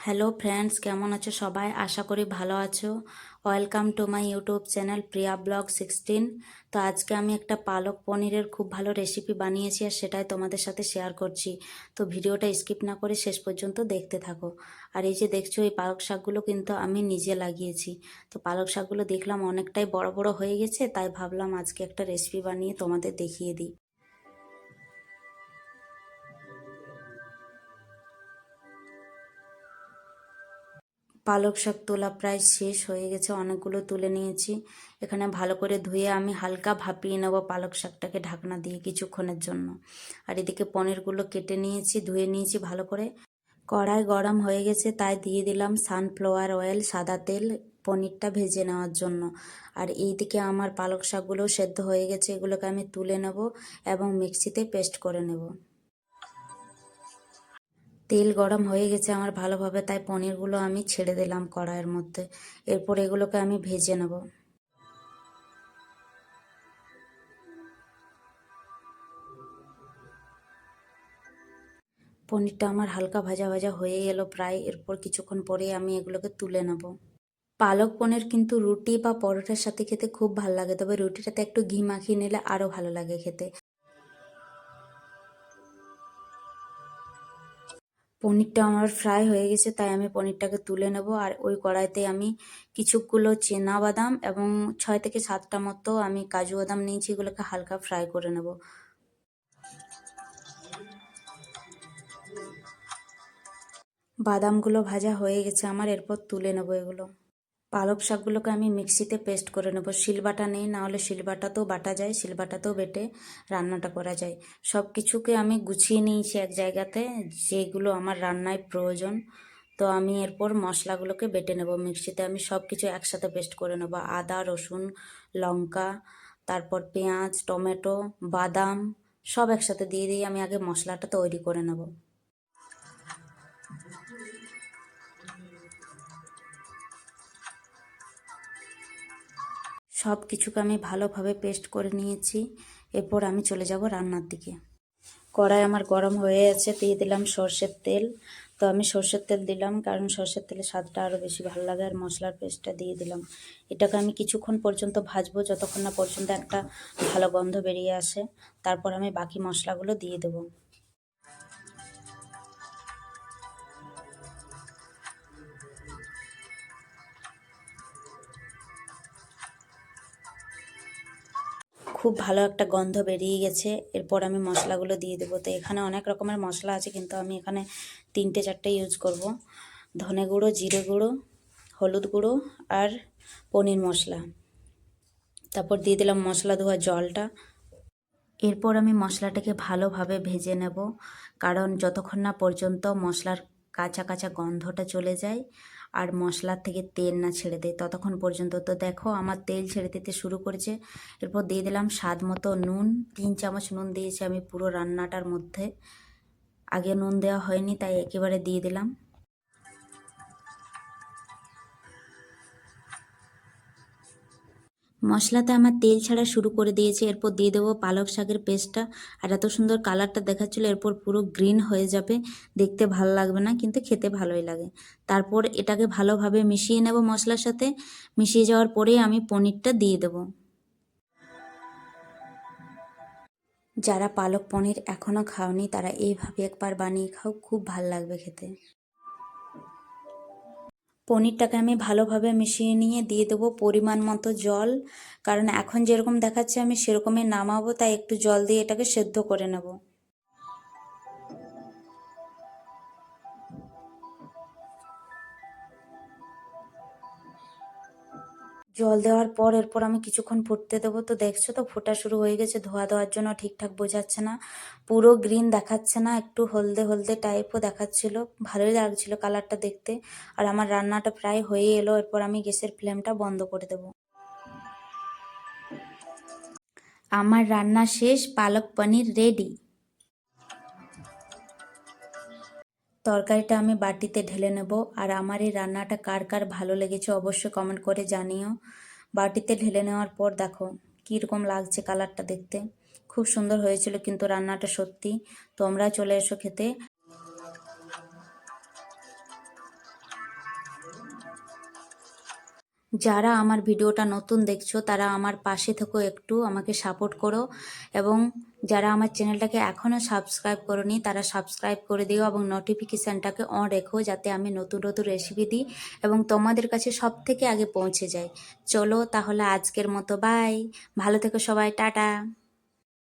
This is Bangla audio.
হ্যালো ফ্রেন্ডস, কেমন আছো সবাই? আশা করি ভালো আছো। Welcome to my YouTube channel Priya blog 16। তো আজকে আমি একটা পালক পনিরের খুব ভালো রেসিপি বানিয়েছি আর সেটাই তোমাদের সাথে শেয়ার করছি। তো ভিডিওটা স্কিপ না করে শেষ পর্যন্ত দেখতে থাকো। আর এই যে দেখছো, এই পালক শাকগুলো কিন্তু আমি নিজে লাগিয়েছি। তো পালক শাকগুলো দেখলাম অনেকটাই বড় বড় হয়ে গেছে, তাই ভাবলাম আজকে একটা রেসিপি বানিয়ে তোমাদের দেখিয়ে দিই। পালক শাক তোলা প্রায় শেষ হয়ে গেছে, অনেকগুলো তুলে নিয়েছি। এখানে ভালো করে ধুয়ে আমি হালকা ভাপিয়ে নেবো পালক শাকটাকে ঢাকনা দিয়ে কিছুক্ষণের জন্য। আর এদিকে পনিরগুলো কেটে নিয়েছি, ধুয়ে নিয়েছি ভালো করে। কড়াই গরম হয়ে গেছে, তাই দিয়ে দিলাম সানফ্লাওয়ার অয়েল, সাদা তেল, পনিরটা ভেজে নেওয়ার জন্য। আর এইদিকে আমার পালক শাকগুলো সেদ্ধ হয়ে গেছে, এগুলোকে আমি তুলে নেব এবং মিক্সিতে পেস্ট করে নেব। তেল গরম হয়ে গেছে আমার ভালোভাবে, তাই পনিরগুলো আমি ছেড়ে দিলাম কড়াইয়ের মধ্যে। এরপর এগুলোকে আমি ভেজে নেব। পনিরটা আমার হালকা ভাজা ভাজা হয়ে গেল প্রায়। এরপর কিছুক্ষণ পরে আমি এগুলোকে তুলে নেব। পালক পনির কিন্তু রুটি বা পরোটার সাথে খেতে খুব ভালো লাগে, তবে রুটিটাতে একটু ঘি মাখিয়ে নিলে আরও ভালো লাগে খেতে। পনিরটা আমার ফ্রাই হয়ে গেছে, তাই আমি পনিরটাকে তুলে নেব। আর ওই কড়াইতে আমি কিছুগুলো বাদাম এবং 6 থেকে 7টা মতো আমি কাজু বাদাম নিয়েছি, এগুলোকে হালকা ফ্রাই করে নেব। বাদামগুলো ভাজা হয়ে গেছে আমার, এরপর তুলে নেব এগুলো। পালক শাকগুলোকে আমি মিক্সিতে পেস্ট করে নেব। শিলবাটা নেই, না হলে শিলবাটাতেও বাটা যায়, শিলবাটাতেও বেটে রান্নাটা করা যায়। সব কিছুকে আমি গুছিয়ে নিয়েছি এক জায়গাতে, যেগুলো আমার রান্নায় প্রয়োজন। তো আমি এরপর মশলাগুলোকে বেটে নেব মিক্সিতে। আমি সব কিছু একসাথে পেস্ট করে নেব, আদা, রসুন, লঙ্কা, তারপর পেঁয়াজ, টমেটো, বাদাম সব একসাথে দিয়ে দিয়ে আমি আগে মশলাটা তৈরি করে নেব। সব কিছুকে আমি ভালোভাবে পেস্ট করে নিয়েছি। এরপর আমি চলে যাব রান্নার দিকে। কড়াই আমার গরম হয়ে আছে, দিয়ে দিলাম সর্ষের তেল। তো আমি সর্ষের তেল দিলাম কারণ সর্ষের তেলের স্বাদটা আরও বেশি ভালো লাগে। আর মশলার পেস্টটা দিয়ে দিলাম। এটাকে আমি কিছুক্ষণ পর্যন্ত ভাজবো, যতক্ষণ না পর্যন্ত একটা ভালো গন্ধ বেরিয়ে আসে। তারপর আমি বাকি মশলাগুলো দিয়ে দেবো। খুব ভালো একটা গন্ধ বেরিয়ে গেছে, এরপর আমি মশলাগুলো দিয়ে দেবো। তো এখানে অনেক রকমের মশলা আছে, কিন্তু আমি এখানে 3-4টে ইউজ করব। ধনে গুঁড়ো, জিরে গুঁড়ো, হলুদ গুঁড়ো আর পনির মশলা। তারপর দিয়ে দিলাম মশলা ধোয়া জলটা। এরপর আমি মশলাটাকে ভালোভাবে ভেজে নেব, কারণ যতক্ষণ না পর্যন্ত মশলার কাঁচা কাঁচা গন্ধটা চলে যায় আর মশলার থেকে তেল না ছেড়ে দেয় ততক্ষণ পর্যন্ত। তো দেখো আমার তেল ছেড়ে দিতে শুরু করেছে। এরপর দিয়ে দিলাম স্বাদ মতো নুন, 3 চামচ নুন দিয়েছি আমি পুরো রান্নাটার মধ্যে। আগে নুন দেওয়া হয়নি, তাই একেবারে দিয়ে দিলাম। মশলাতে আমার তেল ছাড়া শুরু করে দিয়েছে। এরপর দিয়ে দেবো পালক শাকের পেস্টটা। আর এত সুন্দর কালারটা দেখাচ্ছিলো, এরপর পুরো গ্রিন হয়ে যাবে, দেখতে ভালো লাগবে না কিন্তু খেতে ভালোই লাগে। তারপর এটাকে ভালোভাবে মিশিয়ে নেব মশলার সাথে। মিশিয়ে যাওয়ার পরেই আমি পনিরটা দিয়ে দেবো। যারা পালক পনির এখনও খাওনি তারা এইভাবে একবার বানিয়ে খাও, খুব ভাল লাগবে খেতে। পনিরটাকে আমি ভালোভাবে মিশিয়ে নিয়ে দিয়ে দেবো পরিমাণ মতো জল, কারণ এখন যেরকম দেখাচ্ছে আমি সেরকমই নামাবো, তাই একটু জল দিয়ে এটাকে সেদ্ধ করে নেব। জল দেওয়ার পর এরপর আমি কিছুক্ষণ ফুটতে দেবো। তো দেখছো তো ফোটা শুরু হয়ে গেছে, ধোয়া দেওয়ার জন্য ঠিকঠাক বোঝাচ্ছে না, পুরো গ্রিন দেখাচ্ছে না, একটু হলদে হলদে টাইপও দেখাচ্ছিল। ভালোই লাগছিল কালারটা দেখতে। আর আমার রান্নাটা প্রায় হয়ে এলো, এরপর আমি গ্যাসের ফ্লেমটা বন্ধ করে দেবো। আমার রান্না শেষ, পালক পনির রেডি। তরকারিটা আমি বাটিতে ঢেলে নেব। আর আমার এই রান্নাটা কার কার ভালো লেগেছে অবশ্যই কমেন্ট করে জানিও। বাটিতে ঢেলে নেওয়ার পর দেখো কীরকম লাগছে কালারটা দেখতে, খুব সুন্দর হয়েছিল কিন্তু রান্নাটা সত্যি। তোমরা চলে এসো খেতে। যারা আমার ভিডিওটা নতুন দেখছো তারা আমার পাশে থেকো, একটু আমাকে সাপোর্ট করো, এবং যারা আমার চ্যানেলটাকে এখনও সাবস্ক্রাইব করোনি তারা সাবস্ক্রাইব করে দিও এবং নোটিফিকেশানটাকে অন রেখো, যাতে আমি নতুন নতুন রেসিপি দিই এবং তোমাদের কাছে সব থেকে আগে পৌঁছে যায়। চলো তাহলে আজকের মতো বাই, ভালো থেকো সবাই, টাটা।